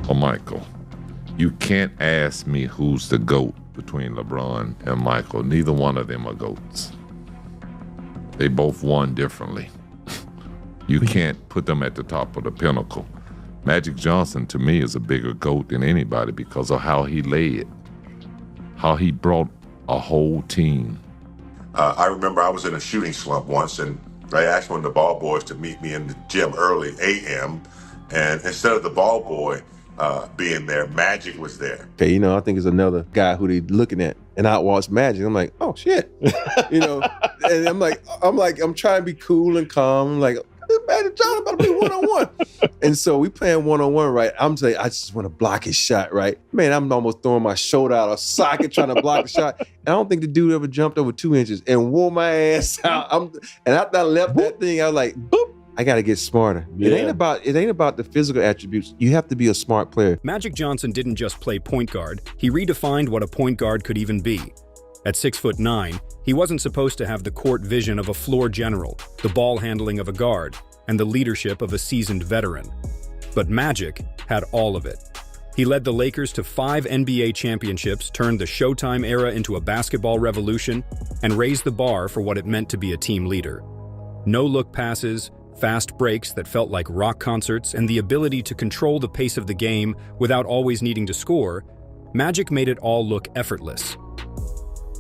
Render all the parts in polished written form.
or Michael. You can't ask me who's the GOAT between LeBron and Michael. Neither one of them are GOATs. They both won differently. You can't put them at the top of the pinnacle. Magic Johnson, to me, is a bigger GOAT than anybody because of how he led, how he brought a whole team. I remember I was in a shooting slump once, and I asked one of the ball boys to meet me in the gym early a.m., and instead of the ball boy being there, Magic was there. Okay, you know, I think it's another guy who they looking at, and I watch Magic. I'm like, oh shit, you know, and I'm trying to be cool and calm. I'm like, Magic Johnson about to be one-on-one. And so we playing one-on-one, right? I'm saying, I just want to block his shot, right? Man, I'm almost throwing my shoulder out of socket trying to block the shot. And I don't think the dude ever jumped over 2 inches and wore my ass out. And after I left that thing, I was like, boop, I got to get smarter. Yeah. It ain't about the physical attributes. You have to be a smart player. Magic Johnson didn't just play point guard. He redefined what a point guard could even be. At 6'9", he wasn't supposed to have the court vision of a floor general, the ball handling of a guard, and the leadership of a seasoned veteran. But Magic had all of it. He led the Lakers to 5 NBA championships, turned the Showtime era into a basketball revolution, and raised the bar for what it meant to be a team leader. No-look passes, fast breaks that felt like rock concerts, and the ability to control the pace of the game without always needing to score, Magic made it all look effortless.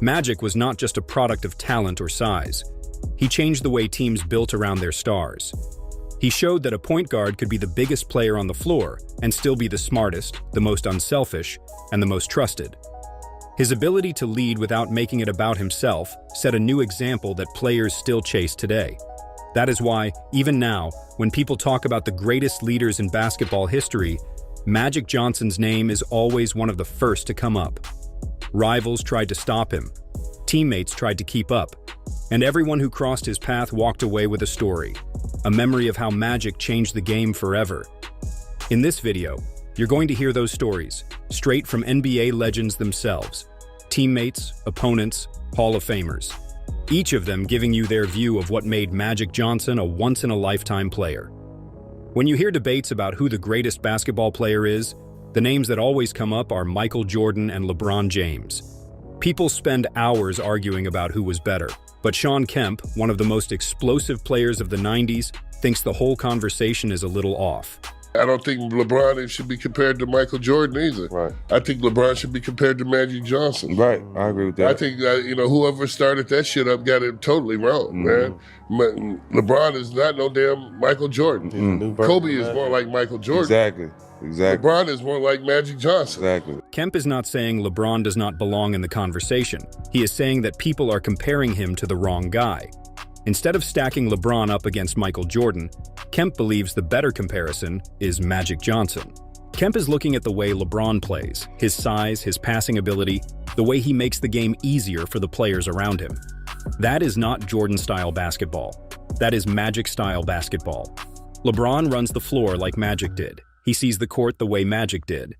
Magic was not just a product of talent or size. He changed the way teams built around their stars. He showed that a point guard could be the biggest player on the floor and still be the smartest, the most unselfish, and the most trusted. His ability to lead without making it about himself set a new example that players still chase today. That is why, even now, when people talk about the greatest leaders in basketball history, Magic Johnson's name is always one of the first to come up. Rivals tried to stop him, teammates tried to keep up, and everyone who crossed his path walked away with a story, a memory of how Magic changed the game forever. In this video, you're going to hear those stories, straight from NBA legends themselves, teammates, opponents, Hall of Famers, each of them giving you their view of what made Magic Johnson a once-in-a-lifetime player. When you hear debates about who the greatest basketball player is, the names that always come up are Michael Jordan and LeBron James. People spend hours arguing about who was better, but Shawn Kemp, one of the most explosive players of the 90s, thinks the whole conversation is a little off. I don't think LeBron should be compared to Michael Jordan either. Right. I think LeBron should be compared to Magic Johnson. Right, I agree with that. I think whoever started that shit up got it totally wrong, man. LeBron is not no damn Michael Jordan. Kobe is more like Michael Jordan. Exactly. LeBron is more like Magic Johnson. Exactly. Kemp is not saying LeBron does not belong in the conversation. He is saying that people are comparing him to the wrong guy. Instead of stacking LeBron up against Michael Jordan, Kemp believes the better comparison is Magic Johnson. Kemp is looking at the way LeBron plays, his size, his passing ability, the way he makes the game easier for the players around him. That is not Jordan-style basketball. That is Magic-style basketball. LeBron runs the floor like Magic did. He sees the court the way Magic did.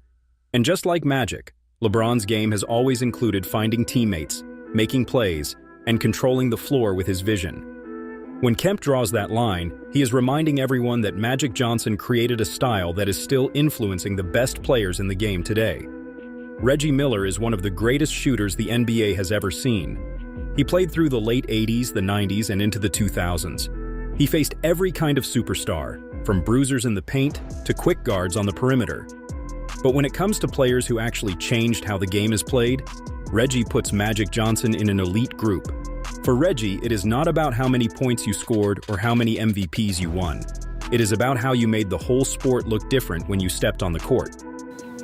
And just like Magic, LeBron's game has always included finding teammates, making plays, and controlling the floor with his vision. When Kemp draws that line, he is reminding everyone that Magic Johnson created a style that is still influencing the best players in the game today. Reggie Miller is one of the greatest shooters the NBA has ever seen. He played through the late 80s, the 90s, and into the 2000s. He faced every kind of superstar, from bruisers in the paint to quick guards on the perimeter. But when it comes to players who actually changed how the game is played, Reggie puts Magic Johnson in an elite group. For Reggie, it is not about how many points you scored or how many MVPs you won. It is about how you made the whole sport look different when you stepped on the court.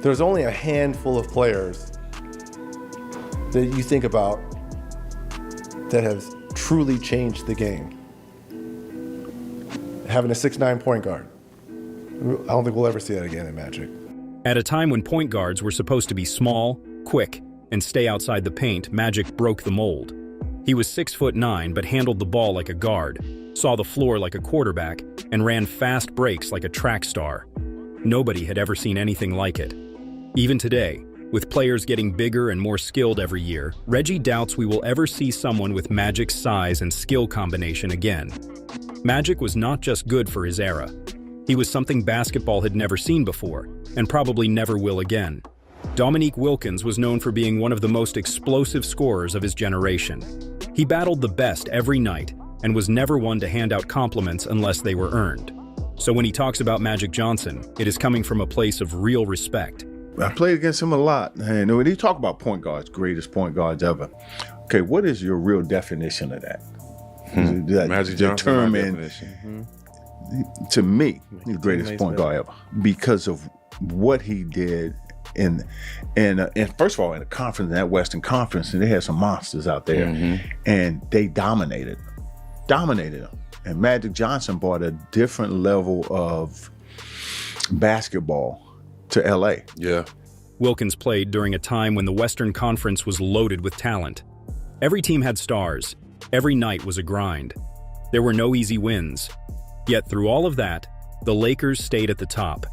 There's only a handful of players that you think about that have truly changed the game. Having a 6'9" point guard. I don't think we'll ever see that again in Magic. At a time when point guards were supposed to be small, quick, and stay outside the paint, Magic broke the mold. He was 6'9", but handled the ball like a guard, saw the floor like a quarterback, and ran fast breaks like a track star. Nobody had ever seen anything like it. Even today, with players getting bigger and more skilled every year, Reggie doubts we will ever see someone with Magic's size and skill combination again. Magic was not just good for his era. He He was something basketball had never seen before, and probably never will again. Dominique Wilkins was known for being one of the most explosive scorers of his generation. He battled the best every night and was never one to hand out compliments unless they were earned. So when he talks about Magic Johnson, it is coming from a place of real respect. I played against him a lot. And when you talk about point guards, greatest point guards ever, okay, what is your real definition of that? Magic Johnson, my definition. To me, he's the greatest point guard ever because of what he did. And first of all, in the conference, in that Western Conference, and they had some monsters out there, and they dominated them. And Magic Johnson brought a different level of basketball to LA. Yeah. Wilkins played during a time when the Western Conference was loaded with talent. Every team had stars. Every night was a grind. There were no easy wins. Yet through all of that, the Lakers stayed at the top.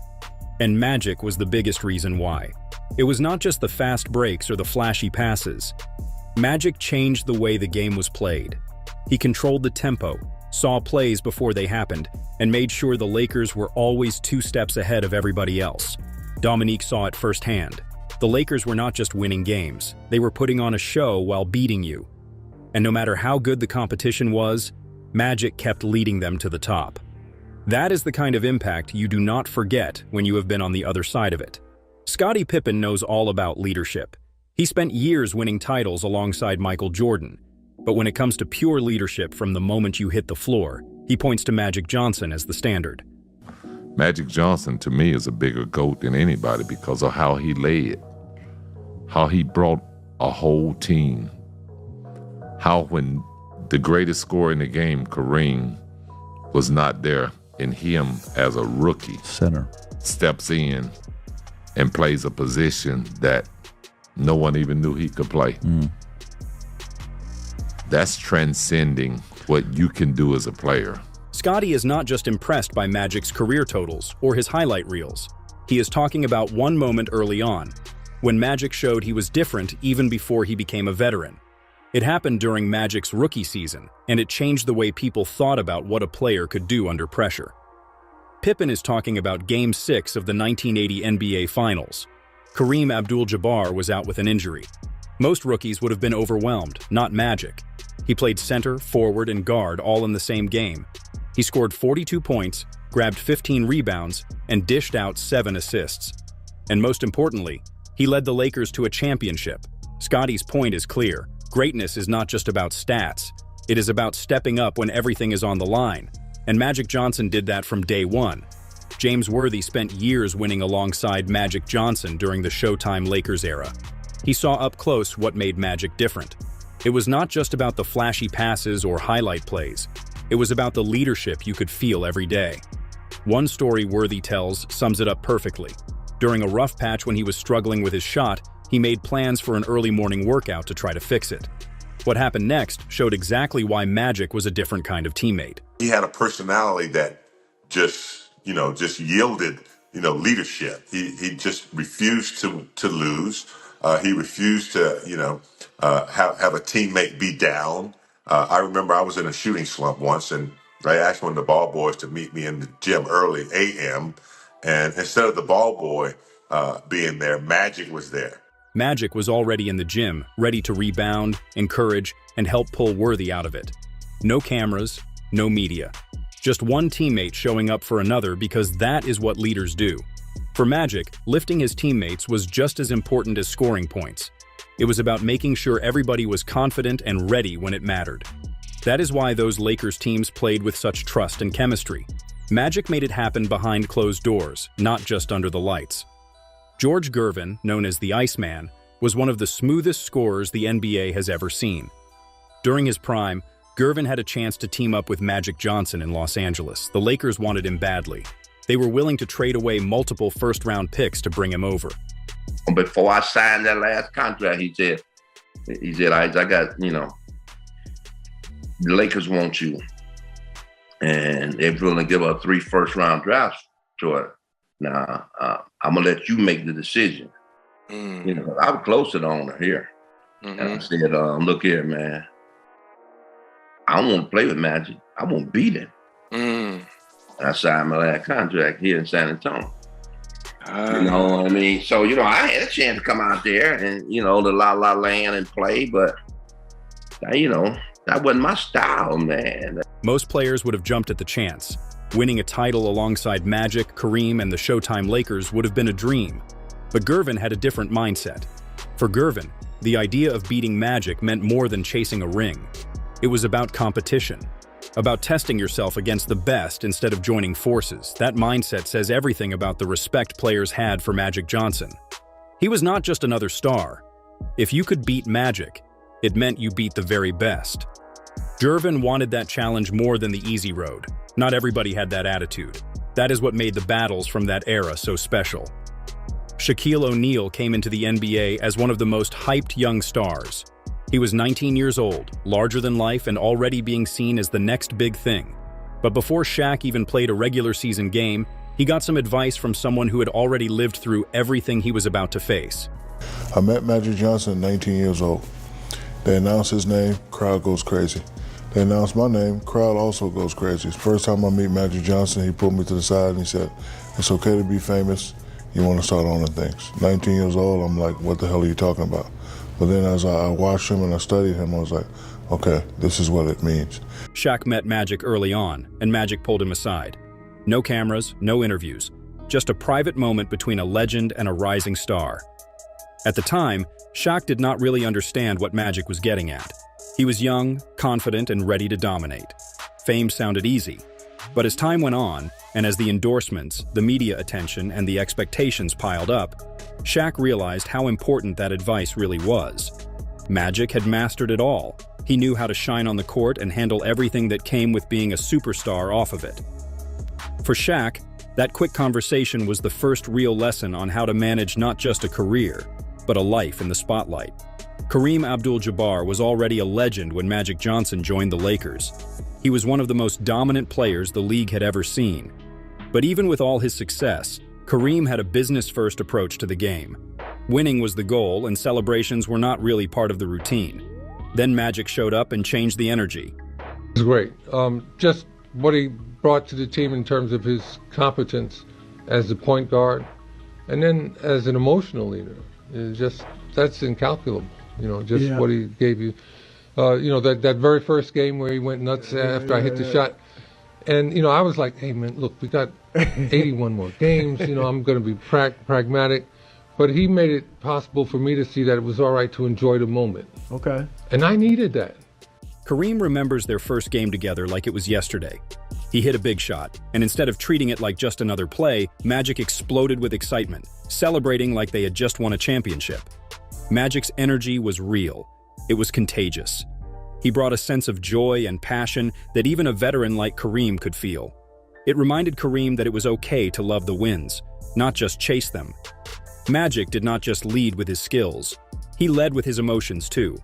And Magic was the biggest reason why. It was not just the fast breaks or the flashy passes. Magic changed the way the game was played. He controlled the tempo, saw plays before they happened, and made sure the Lakers were always 2 steps ahead of everybody else. Dominique saw it firsthand. The Lakers were not just winning games, they were putting on a show while beating you. And no matter how good the competition was, Magic kept leading them to the top. That is the kind of impact you do not forget when you have been on the other side of it. Scottie Pippen knows all about leadership. He spent years winning titles alongside Michael Jordan. But when it comes to pure leadership from the moment you hit the floor, he points to Magic Johnson as the standard. Magic Johnson, to me, is a bigger GOAT than anybody because of how he led, how he brought a whole team, how when the greatest scorer in the game, Kareem, was not there, and him as a rookie center steps in and plays a position that no one even knew he could play. That's transcending what you can do as a player. Scottie is not just impressed by Magic's career totals or his highlight reels. He is talking about one moment early on, when Magic showed he was different even before he became a veteran. It happened during Magic's rookie season, and it changed the way people thought about what a player could do under pressure. Pippen is talking about Game 6 of the 1980 NBA Finals. Kareem Abdul-Jabbar was out with an injury. Most rookies would have been overwhelmed, not Magic. He played center, forward, and guard all in the same game. He scored 42 points, grabbed 15 rebounds, and dished out 7 assists. And most importantly, he led the Lakers to a championship. Scottie's point is clear. Greatness is not just about stats. It is about stepping up when everything is on the line. And Magic Johnson did that from day one. James Worthy spent years winning alongside Magic Johnson during the Showtime Lakers era. He saw up close what made Magic different. It was not just about the flashy passes or highlight plays. It was about the leadership you could feel every day. One story Worthy tells sums it up perfectly. During a rough patch when he was struggling with his shot, he made plans for an early morning workout to try to fix it. What happened next showed exactly why Magic was a different kind of teammate. He had a personality that just yielded, leadership. He just refused to lose. He refused to, have a teammate be down. I remember I was in a shooting slump once, and I asked one of the ball boys to meet me in the gym early a.m. And instead of the ball boy being there, Magic was there. Magic was already in the gym, ready to rebound, encourage, and help pull Worthy out of it. No cameras, no media. Just one teammate showing up for another because that is what leaders do. For Magic, lifting his teammates was just as important as scoring points. It was about making sure everybody was confident and ready when it mattered. That is why those Lakers teams played with such trust and chemistry. Magic made it happen behind closed doors, not just under the lights. George Gervin, known as the Iceman, was one of the smoothest scorers the NBA has ever seen. During his prime, Gervin had a chance to team up with Magic Johnson in Los Angeles. The Lakers wanted him badly. They were willing to trade away multiple first-round picks to bring him over. Before I signed that last contract, he said, I got, the Lakers want you. And they're willing to give up 3 first-round drafts to it. Now, I'm going to let you make the decision. I was close to the owner here. And I said, look here, man. I don't want to play with Magic. I want to beat him. I signed my last contract here in San Antonio. You know what I mean? So, you know, I had a chance to come out there and, you know, the La La Land and play, but, you know, that wasn't my style, man. Most players would have jumped at the chance. Winning a title alongside Magic, Kareem, and the Showtime Lakers would have been a dream. But Gervin had a different mindset. For Gervin, the idea of beating Magic meant more than chasing a ring. It was about competition, about testing yourself against the best instead of joining forces. That mindset says everything about the respect players had for Magic Johnson. He was not just another star. If you could beat Magic, it meant you beat the very best. Gervin wanted that challenge more than the easy road. Not everybody had that attitude. That is what made the battles from that era so special. Shaquille O'Neal came into the NBA as one of the most hyped young stars. He was 19 years old, larger than life, and already being seen as the next big thing. But before Shaq even played a regular season game, he got some advice from someone who had already lived through everything he was about to face. I met Magic Johnson at 19 years old. They announce his name, crowd goes crazy. They announce my name, crowd also goes crazy. First time I meet Magic Johnson, he pulled me to the side and he said, "It's okay to be famous. You want to start owning things." 19 years old, I'm like, what the hell are you talking about? But then as I watched him and I studied him, I was like, okay, this is what it means. Shaq met Magic early on, and Magic pulled him aside. No cameras, no interviews, just a private moment between a legend and a rising star. At the time, Shaq did not really understand what Magic was getting at. He was young, confident, and ready to dominate. Fame sounded easy. But as time went on, and as the endorsements, the media attention, and the expectations piled up, Shaq realized how important that advice really was. Magic had mastered it all. He knew how to shine on the court and handle everything that came with being a superstar off of it. For Shaq, that quick conversation was the first real lesson on how to manage not just a career, but a life in the spotlight. Kareem Abdul-Jabbar was already a legend when Magic Johnson joined the Lakers. He was one of the most dominant players the league had ever seen. But even with all his success, Kareem had a business-first approach to the game. Winning was the goal, and celebrations were not really part of the routine. Then Magic showed up and changed the energy. It was great. Just what he brought to the team in terms of his competence as a point guard, and then as an emotional leader, that's incalculable. What he gave you. That very first game where he went nuts after I hit the shot. And, I was like, hey, man, look, we got 81 more games. I'm going to be pragmatic. But he made it possible for me to see that it was all right to enjoy the moment. Okay. And I needed that. Kareem remembers their first game together like it was yesterday. He hit a big shot, and instead of treating it like just another play, Magic exploded with excitement, celebrating like they had just won a championship. Magic's energy was real. It was contagious. He brought a sense of joy and passion that even a veteran like Kareem could feel. It reminded Kareem that it was okay to love the wins, not just chase them. Magic did not just lead with his skills. He led with his emotions too.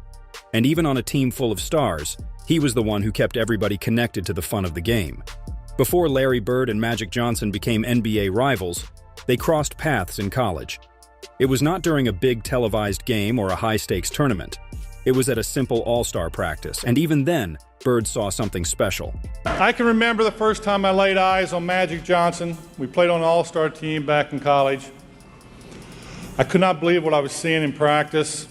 And even on a team full of stars, he was the one who kept everybody connected to the fun of the game. Before Larry Bird and Magic Johnson became NBA rivals, they crossed paths in college. It was not during a big televised game or a high-stakes tournament. It was at a simple all-star practice, and even then, Bird saw something special. I can remember the first time I laid eyes on Magic Johnson. We played on an all-star team back in college. I could not believe what I was seeing in practice.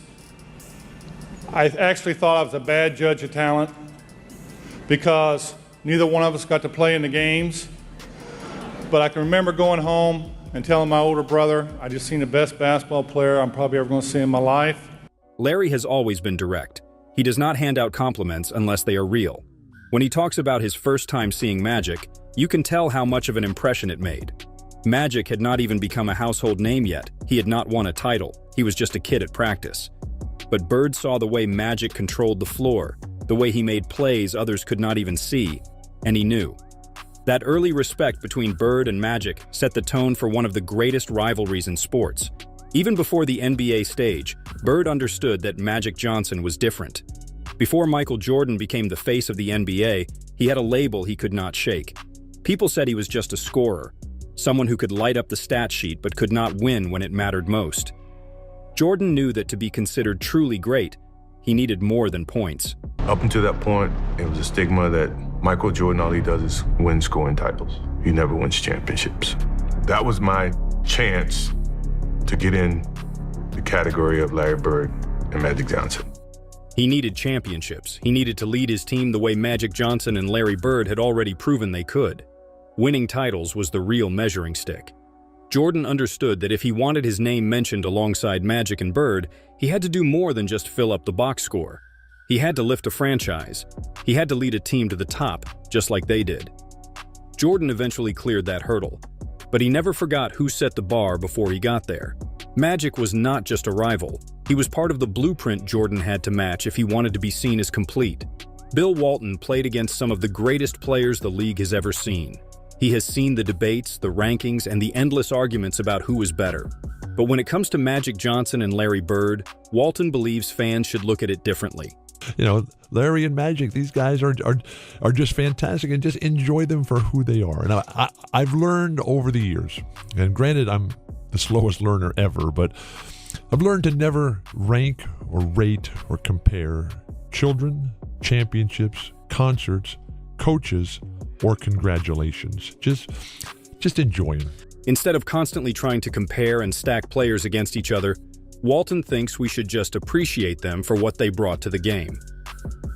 I actually thought I was a bad judge of talent because neither one of us got to play in the games. But I can remember going home and telling my older brother, I just seen the best basketball player I'm probably ever going to see in my life. Larry has always been direct. He does not hand out compliments unless they are real. When he talks about his first time seeing Magic, you can tell how much of an impression it made. Magic had not even become a household name yet. He had not won a title. He was just a kid at practice. But Bird saw the way Magic controlled the floor, the way he made plays others could not even see, and he knew. That early respect between Bird and Magic set the tone for one of the greatest rivalries in sports. Even before the NBA stage, Bird understood that Magic Johnson was different. Before Michael Jordan became the face of the NBA, he had a label he could not shake. People said he was just a scorer, someone who could light up the stat sheet but could not win when it mattered most. Jordan knew that to be considered truly great, he needed more than points. Up until that point, it was a stigma that Michael Jordan, all he does is win scoring titles. He never wins championships. That was my chance to get in the category of Larry Bird and Magic Johnson. He needed championships. He needed to lead his team the way Magic Johnson and Larry Bird had already proven they could. Winning titles was the real measuring stick. Jordan understood that if he wanted his name mentioned alongside Magic and Bird, he had to do more than just fill up the box score. He had to lift a franchise. He had to lead a team to the top, just like they did. Jordan eventually cleared that hurdle, but he never forgot who set the bar before he got there. Magic was not just a rival. He was part of the blueprint Jordan had to match if he wanted to be seen as complete. Bill Walton played against some of the greatest players the league has ever seen. He has seen the debates, the rankings, and the endless arguments about who is better. But when it comes to Magic Johnson and Larry Bird, Walton believes fans should look at it differently. You know, Larry and Magic, these guys are just fantastic, and just enjoy them for who they are. And I've learned over the years, and granted I'm the slowest learner ever, but I've learned to never rank or rate or compare children, championships, concerts, coaches, or congratulations. Just enjoy them. Instead of constantly trying to compare and stack players against each other, Walton thinks we should just appreciate them for what they brought to the game.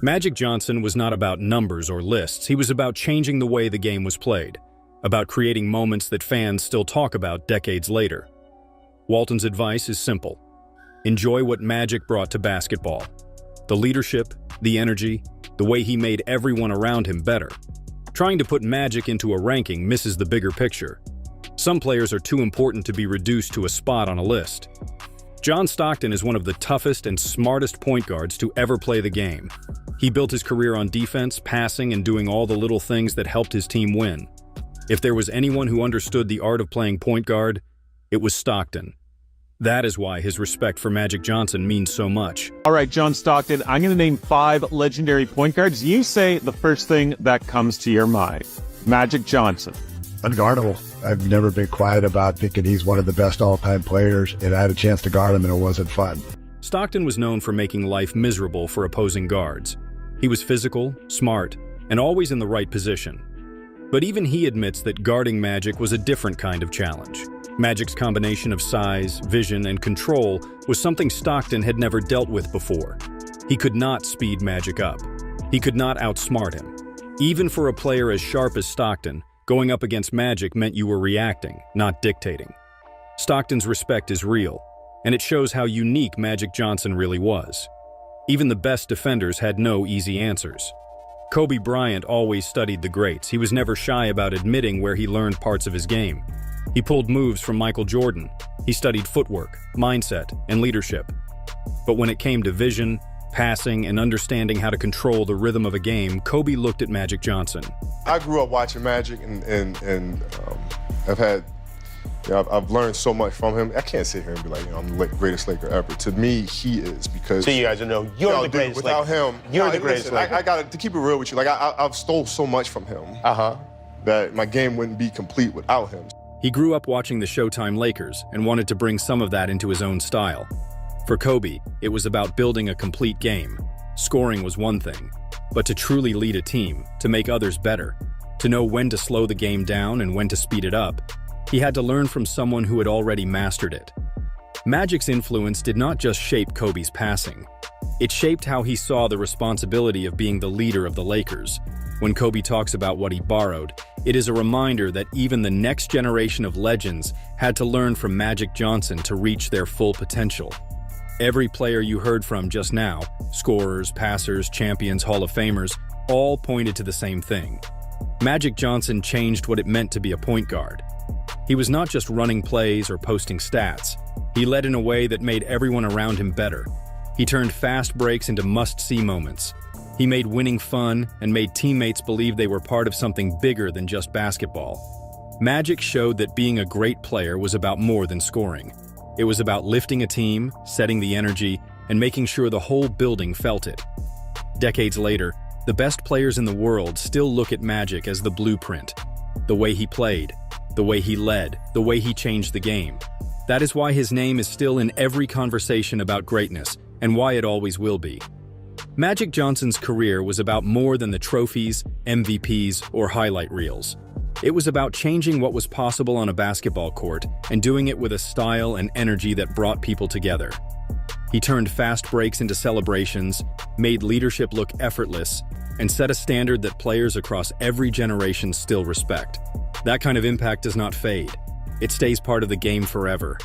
Magic Johnson was not about numbers or lists. He was about changing the way the game was played, about creating moments that fans still talk about decades later. Walton's advice is simple. Enjoy what Magic brought to basketball. The leadership, the energy, the way he made everyone around him better. Trying to put Magic into a ranking misses the bigger picture. Some players are too important to be reduced to a spot on a list. John Stockton is one of the toughest and smartest point guards to ever play the game. He built his career on defense, passing, and doing all the little things that helped his team win. If there was anyone who understood the art of playing point guard, it was Stockton. That is why his respect for Magic Johnson means so much. All right, John Stockton, I'm going to name 5 legendary point guards. You say the first thing that comes to your mind. Magic Johnson. Unguardable. I've never been quiet about thinking he's one of the best all-time players, and I had a chance to guard him, and it wasn't fun. Stockton was known for making life miserable for opposing guards. He was physical, smart, and always in the right position. But even he admits that guarding Magic was a different kind of challenge. Magic's combination of size, vision, and control was something Stockton had never dealt with before. He could not speed Magic up. He could not outsmart him. Even for a player as sharp as Stockton, going up against Magic meant you were reacting, not dictating. Stockton's respect is real, and it shows how unique Magic Johnson really was. Even the best defenders had no easy answers. Kobe Bryant always studied the greats. He was never shy about admitting where he learned parts of his game. He pulled moves from Michael Jordan. He studied footwork, mindset, and leadership. But when it came to vision, passing, and understanding how to control the rhythm of a game, Kobe looked at Magic Johnson. I grew up watching Magic, and I've learned so much from him. I can't sit here and be like, I'm the greatest Laker ever. To me, he is, because. So you guys know you're the greatest Without Laker. him, You're the greatest Laker. I got to keep it real with you. Like I've stole so much from him. That my game wouldn't be complete without him. He grew up watching the Showtime Lakers and wanted to bring some of that into his own style. For Kobe, it was about building a complete game. Scoring was one thing, but to truly lead a team, to make others better, to know when to slow the game down and when to speed it up, he had to learn from someone who had already mastered it. Magic's influence did not just shape Kobe's passing. It shaped how he saw the responsibility of being the leader of the Lakers. When Kobe talks about what he borrowed, it is a reminder that even the next generation of legends had to learn from Magic Johnson to reach their full potential. Every player you heard from just now, scorers, passers, champions, Hall of Famers, all pointed to the same thing. Magic Johnson changed what it meant to be a point guard. He was not just running plays or posting stats. He led in a way that made everyone around him better. He turned fast breaks into must-see moments. He made winning fun and made teammates believe they were part of something bigger than just basketball. Magic showed that being a great player was about more than scoring. It was about lifting a team, setting the energy, and making sure the whole building felt it. Decades later, the best players in the world still look at Magic as the blueprint. The way he played, the way he led, the way he changed the game. That is why his name is still in every conversation about greatness, and why it always will be. Magic Johnson's career was about more than the trophies, MVPs, or highlight reels. It was about changing what was possible on a basketball court and doing it with a style and energy that brought people together. He turned fast breaks into celebrations, made leadership look effortless, and set a standard that players across every generation still respect. That kind of impact does not fade. It stays part of the game forever.